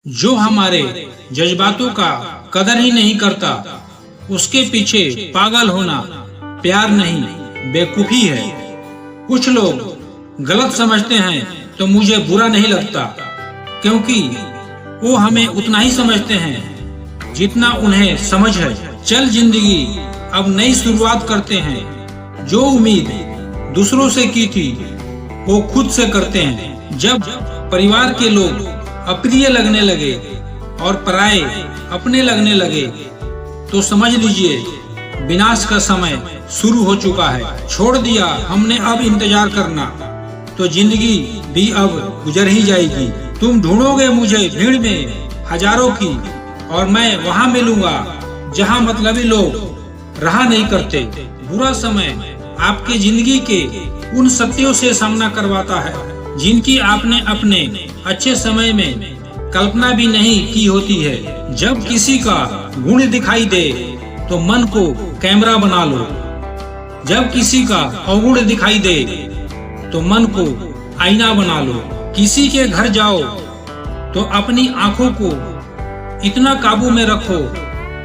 जो हमारे जज्बातों का कदर ही नहीं करता, उसके पीछे पागल होना प्यार नहीं बेवकूफी है। कुछ लोग गलत समझते हैं तो मुझे बुरा नहीं लगता, क्योंकि वो हमें उतना ही समझते हैं जितना उन्हें समझ है। चल जिंदगी अब नई शुरुआत करते हैं, जो उम्मीद दूसरों से की थी वो खुद से करते हैं। जब परिवार के लोग अप्रिय लगने लगे और पराये अपने लगने लगे, तो समझ लीजिए विनाश का समय शुरू हो चुका है। छोड़ दिया हमने अब इंतजार करना, तो जिंदगी भी अब गुजर ही जाएगी। तुम ढूंढोगे मुझे भीड़ में हजारों की, और मैं वहां मिलूंगा जहां मतलबी लोग रहा नहीं करते। बुरा समय आपके जिंदगी के उन सत्यों से सामना करवाता है जिनकी आपने अपने अच्छे समय में कल्पना भी नहीं की होती है। जब किसी का गुण दिखाई दे तो मन को कैमरा बना लो, जब किसी का अवगुण दिखाई दे तो मन को आईना बना लो। किसी के घर जाओ तो अपनी आंखों को इतना काबू में रखो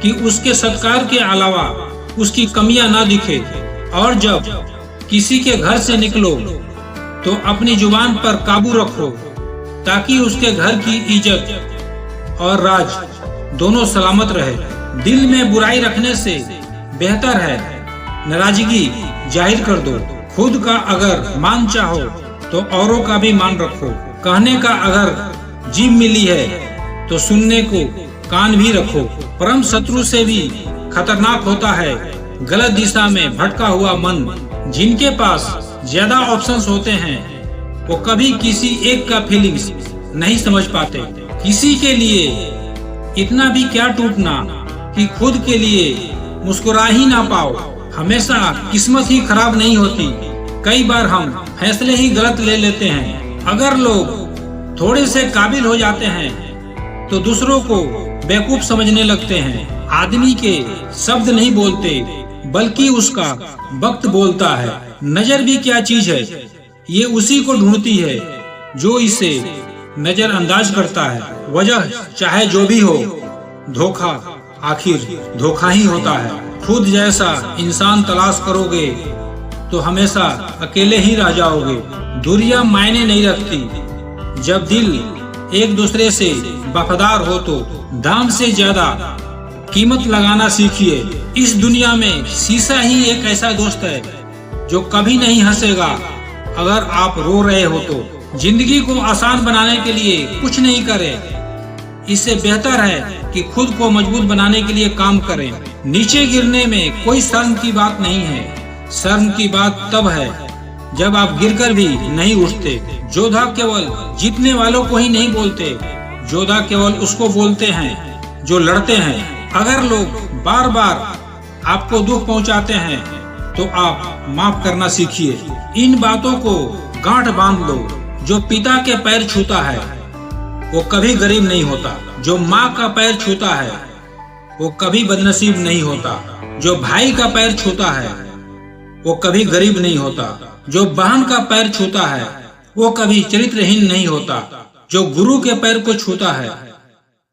कि उसके सत्कार के अलावा उसकी कमियां ना दिखे, और जब किसी के घर से निकलो तो अपनी जुबान पर काबू रखो ताकि उसके घर की इज्जत और राज दोनों सलामत रहे। दिल में बुराई रखने से बेहतर है नाराजगी जाहिर कर दो। खुद का अगर मान चाहो तो औरों का भी मान रखो। कहने का अगर जीभ मिली है तो सुनने को कान भी रखो। परम शत्रु से भी खतरनाक होता है गलत दिशा में भटका हुआ मन। जिनके पास ज्यादा ऑप्शंस होते हैं वो कभी किसी एक का फीलिंग्स नहीं समझ पाते। किसी के लिए इतना भी क्या टूटना कि खुद के लिए मुस्कुरा ही ना पाओ। हमेशा किस्मत ही खराब नहीं होती, कई बार हम फैसले ही गलत ले लेते हैं। अगर लोग थोड़े से काबिल हो जाते हैं तो दूसरों को बेवकूफ समझने लगते हैं। आदमी के शब्द नहीं बोलते बल्कि उसका वक्त बोलता है। नजर भी क्या चीज है, ये उसी को ढूंढती है जो इसे नजरअंदाज करता है। वजह चाहे जो भी हो, धोखा आखिर धोखा ही होता है। खुद जैसा इंसान तलाश करोगे तो हमेशा अकेले ही रह जाओगे। दूरियां मायने नहीं रखती। जब दिल एक दूसरे से वफादार हो तो दाम से ज्यादा कीमत लगाना सीखिए। इस दुनिया में शीशा ही एक ऐसा दोस्त है जो कभी नहीं हंसेगा अगर आप रो रहे हो तो। जिंदगी को आसान बनाने के लिए कुछ नहीं करें, इससे बेहतर है कि खुद को मजबूत बनाने के लिए काम करें। नीचे गिरने में कोई शर्म की बात नहीं है। शर्म की बात तब है जब आप गिरकर भी नहीं उठते। योद्धा केवल जीतने वालों को ही नहीं बोलते, योद्धा केवल उसको बोलते हैं जो लड़ते हैं। अगर लोग बार बार आपको दुख पहुंचाते हैं तो आप माफ करना सीखिए। इन बातों को गांठ बांध लो। जो पिता के पैर छूता है वो कभी गरीब नहीं होता। जो माँ का पैर छूता है वो कभी बदनसीब नहीं होता। जो भाई का पैर छूता है वो कभी गरीब नहीं होता। जो बहन का पैर छूता है वो कभी चरित्रहीन नहीं होता। जो गुरु के पैर को छूता है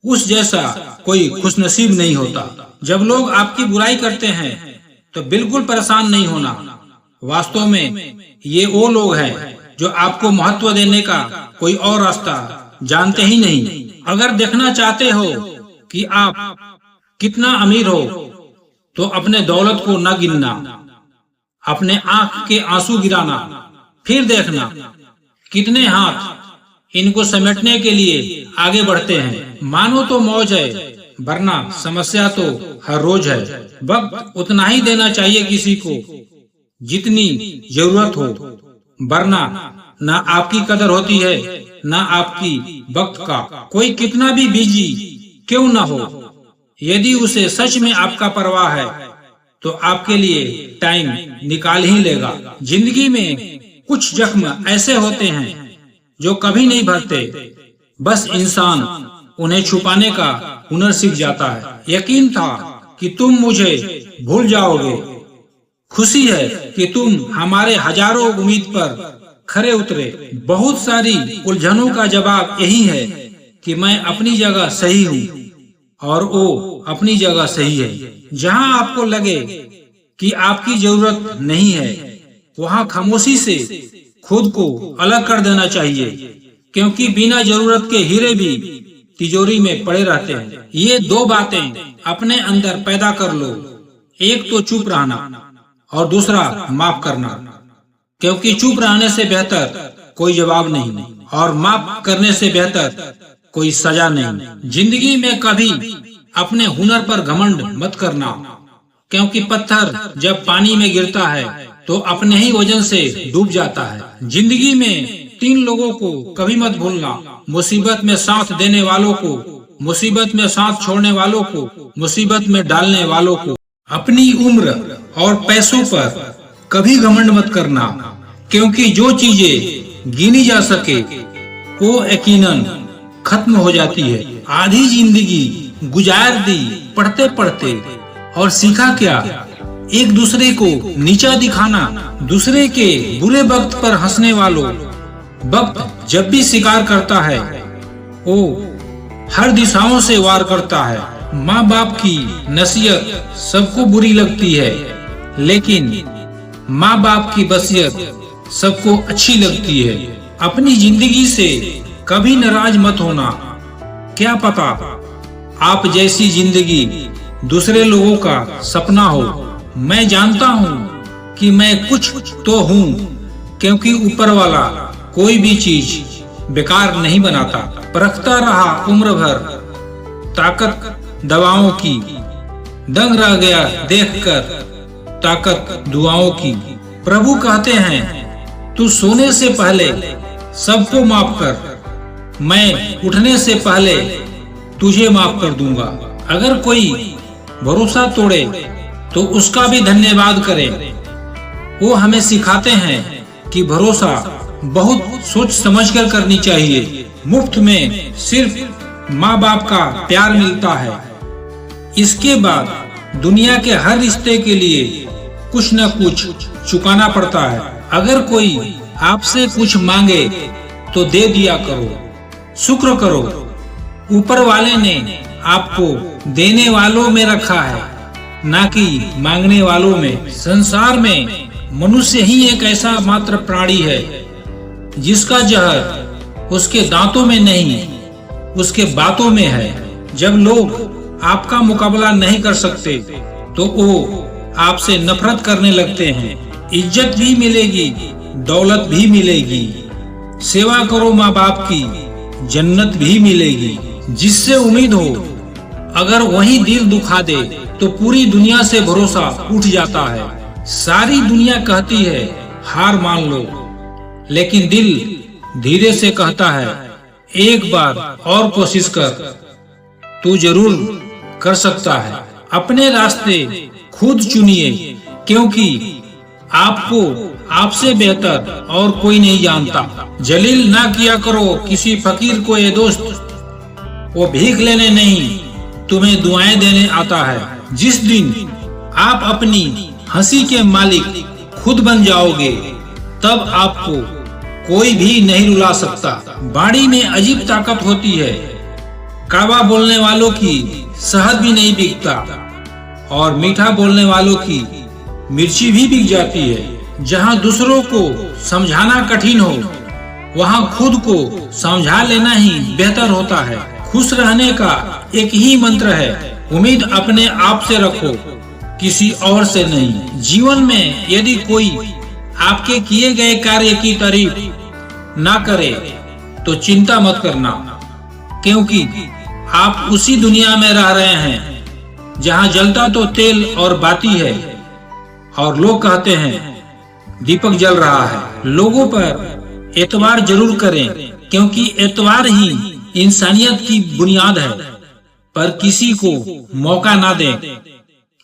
उस जैसा कोई खुशनसीब नहीं होता। जब लोग आपकी बुराई करते हैं तो बिल्कुल परेशान नहीं होना। वास्तव में ये वो लोग हैं जो आपको महत्व देने का कोई और रास्ता जानते ही नहीं। अगर देखना चाहते हो कि आप कितना अमीर हो तो अपने दौलत को न गिनना, अपने आंख के आंसू गिराना, फिर देखना कितने हाथ इनको समेटने के लिए आगे बढ़ते हैं। मानो तो मौज है, वरना समस्या तो हर रोज है। वक्त उतना ही देना चाहिए किसी को जितनी जरूरत हो, वरना ना आपकी कदर होती है ना आपकी वक्त का। कोई कितना भी बिजी क्यों ना हो, यदि उसे सच में आपका परवाह है तो आपके लिए टाइम निकाल ही लेगा। जिंदगी में कुछ जख्म ऐसे होते हैं जो कभी नहीं भरते, बस इंसान उन्हें छुपाने का हुनर सीख जाता है। यकीन था कि तुम मुझे भूल जाओगे। खुशी है कि तुम हमारे हजारों उम्मीद पर खरे उतरे। बहुत सारी उलझनों का जवाब यही है कि मैं अपनी जगह सही हूँ और वो अपनी जगह सही है। जहाँ आपको लगे कि आपकी जरूरत नहीं है, वहाँ खामोशी से खुद को अलग कर देना चाहिए, क्योंकि बिना जरूरत के हीरे भी तिजोरी में पड़े रहते हैं। ये दो बातें अपने अंदर पैदा कर लो, एक तो चुप रहना और दूसरा माफ करना, क्योंकि चुप रहने से बेहतर कोई जवाब नहीं और माफ करने से बेहतर कोई सजा नहीं। जिंदगी में कभी अपने हुनर पर घमंड मत करना, क्योंकि पत्थर जब पानी में गिरता है तो अपने ही वजन से डूब जाता है। जिंदगी में 3 लोगों को कभी मत भूलना, मुसीबत में साथ देने वालों को, मुसीबत में साथ छोड़ने वालों को, मुसीबत में डालने वालों को। अपनी उम्र और पैसों पर कभी घमंड मत करना, क्योंकि जो चीजें गिनी जा सके वो यकीनन खत्म हो जाती है। आधी जिंदगी गुजार दी पढ़ते पढ़ते, और सीखा क्या? एक दूसरे को नीचा दिखाना। दूसरे के बुरे वक्त पर हंसने वालों, वक्त जब भी शिकार करता है वो हर दिशाओं से वार करता है। माँ बाप की नसीहत सबको बुरी लगती है, लेकिन माँ बाप की वसीयत सबको अच्छी लगती है। अपनी जिंदगी से कभी नाराज मत होना। क्या पता आप जैसी जिंदगी दूसरे लोगों का सपना हो। मैं जानता हूँ कि मैं कुछ तो हूँ, क्योंकि ऊपर वाला कोई भी चीज बेकार नहीं बनाता। परखता रहा उम्र भर ताकत दवाओं की, दंग रह गया देखकर ताकत दुआओं की। प्रभु कहते हैं, तू सोने से पहले सबको माफ कर, मैं उठने से पहले तुझे माफ कर दूंगा। अगर कोई भरोसा तोड़े तो उसका भी धन्यवाद करें। वो हमें सिखाते हैं कि भरोसा बहुत सोच समझकर करनी चाहिए। मुफ्त में सिर्फ माँ बाप का प्यार मिलता है, इसके बाद दुनिया के हर रिश्ते के लिए कुछ न कुछ चुकाना पड़ता है। अगर कोई आपसे कुछ मांगे तो दे दिया करो, शुक्र करो। ऊपर वाले ने आपको देने वालों में रखा है, ना कि मांगने वालों में। संसार में मनुष्य ही एक ऐसा मात्र प्राणी है जिसका जहर उसके दांतों में नहीं, उसके बातों में है। जब लोग आपका मुकाबला नहीं कर सकते तो वो आपसे नफरत करने लगते हैं। इज्जत भी मिलेगी, दौलत भी मिलेगी। सेवा करो माँ बाप की, जन्नत भी मिलेगी। जिससे उम्मीद हो अगर वही दिल दुखा दे तो पूरी दुनिया से भरोसा उठ जाता है। सारी दुनिया कहती है हार मान लो, लेकिन दिल धीरे से कहता है एक बार और कोशिश कर, तू जरूर कर सकता है। अपने रास्ते खुद चुनिए, क्योंकि आपको आपसे बेहतर और कोई नहीं जानता। जलील ना किया करो किसी फकीर को ये दोस्त, वो भीख लेने नहीं तुम्हें दुआएं देने आता है। जिस दिन आप अपनी हंसी के मालिक खुद बन जाओगे, तब आपको कोई भी नहीं रुला सकता। बाड़ी में अजीब ताकत होती है, कड़वा बोलने वालों की शहद भी नहीं बिकता, और मीठा बोलने वालों की मिर्ची भी बिक जाती है। जहाँ दूसरों को समझाना कठिन हो, वहाँ खुद को समझा लेना ही बेहतर होता है। खुश रहने का एक ही मंत्र है, उम्मीद अपने आप से रखो, किसी और से नहीं। जीवन में यदि कोई आपके किए गए कार्य की तारीफ ना करे तो चिंता मत करना, क्योंकि आप उसी दुनिया में रह रहे हैं जहाँ जलता तो तेल और बाती है, और लोग कहते हैं दीपक जल रहा है। लोगों पर एतबार जरूर करें, क्योंकि एतबार ही इंसानियत की बुनियाद है। पर किसी को मौका ना दें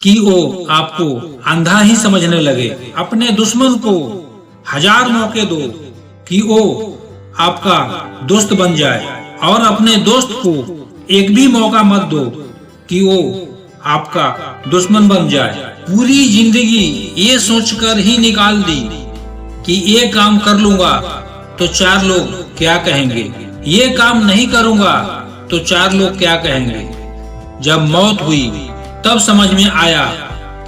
कि वो आपको अंधा ही समझने लगे। अपने दुश्मन को 1000 मौके दो कि वो आपका दोस्त बन जाए, और अपने दोस्त को एक भी मौका मत दो कि वो आपका दुश्मन बन जाए। पूरी जिंदगी ये सोचकर ही निकाल दी कि ये काम कर लूंगा तो 4 लोग क्या कहेंगे, ये काम नहीं करूंगा तो 4 लोग क्या कहेंगे। जब मौत हुई तब समझ में आया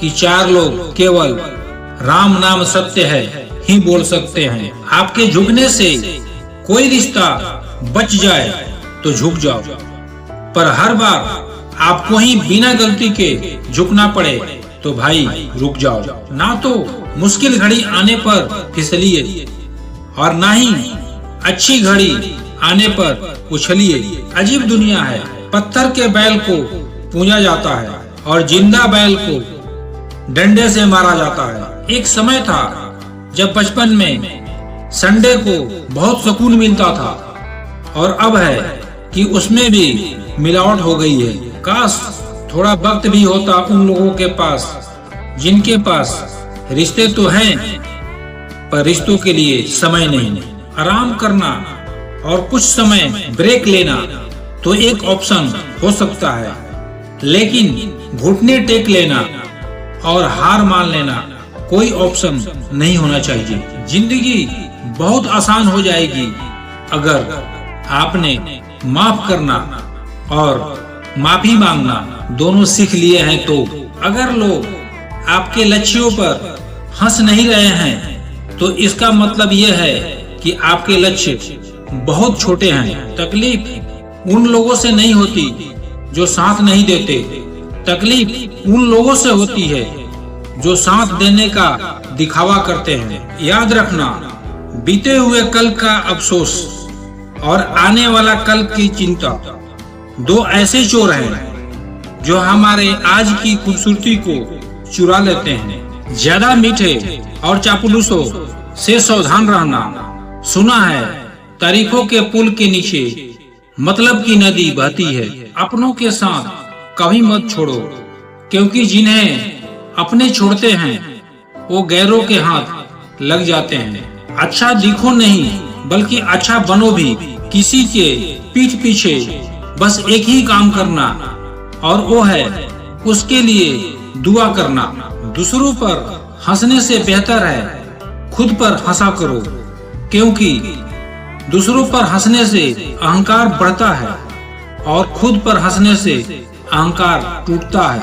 कि 4 लोग केवल राम नाम सत्य है ही बोल सकते हैं। आपके झुकने से कोई रिश्ता बच जाए तो झुक जाओ, पर हर बार आपको ही बिना गलती के झुकना पड़े तो भाई रुक जाओ। ना तो मुश्किल घड़ी आने पर फिसलिए और ना ही अच्छी घड़ी आने पर उछलिए। अजीब दुनिया है, पत्थर के बैल को पूजा जाता है और जिंदा बैल को डंडे से मारा जाता है। एक समय था जब बचपन में संडे को बहुत सुकून मिलता था और अब है कि उसमें भी मिलावट हो गई है। काश थोड़ा वक्त भी होता उन लोगों के पास जिनके पास रिश्ते तो हैं पर रिश्तों के लिए समय नहीं। आराम करना और कुछ समय ब्रेक लेना तो एक ऑप्शन हो सकता है, लेकिन घुटने टेक लेना और हार मान लेना कोई ऑप्शन नहीं होना चाहिए। जिंदगी बहुत आसान हो जाएगी अगर आपने माफ करना और माफी मांगना दोनों सीख लिए हैं तो। अगर लोग आपके लक्ष्यों पर हंस नहीं रहे हैं तो इसका मतलब यह है कि आपके लक्ष्य बहुत छोटे हैं। तकलीफ उन लोगों से नहीं होती जो साथ नहीं देते, तकलीफ उन लोगों से होती है जो साथ देने का दिखावा करते हैं। याद रखना, बीते हुए कल का अफसोस और आने वाला कल की चिंता 2 ऐसे चोर हैं जो हमारे आज की खूबसूरती को चुरा लेते हैं। ज्यादा मीठे और चापलूसों से सावधान रहना। सुना है तारीखों के पुल के नीचे मतलब की नदी बहती है। अपनों के साथ कभी मत छोड़ो, क्योंकि जिन्हें अपने छोड़ते हैं वो गैरों के हाथ लग जाते हैं। अच्छा दिखो नहीं बल्कि अच्छा बनो भी। किसी के पीठ पीछे बस एक ही काम करना और वो है उसके लिए दुआ करना। दूसरों पर हंसने से बेहतर है खुद पर हंसा करो, क्योंकि दूसरों पर हंसने से अहंकार बढ़ता है और खुद पर हंसने से अहंकार टूटता है।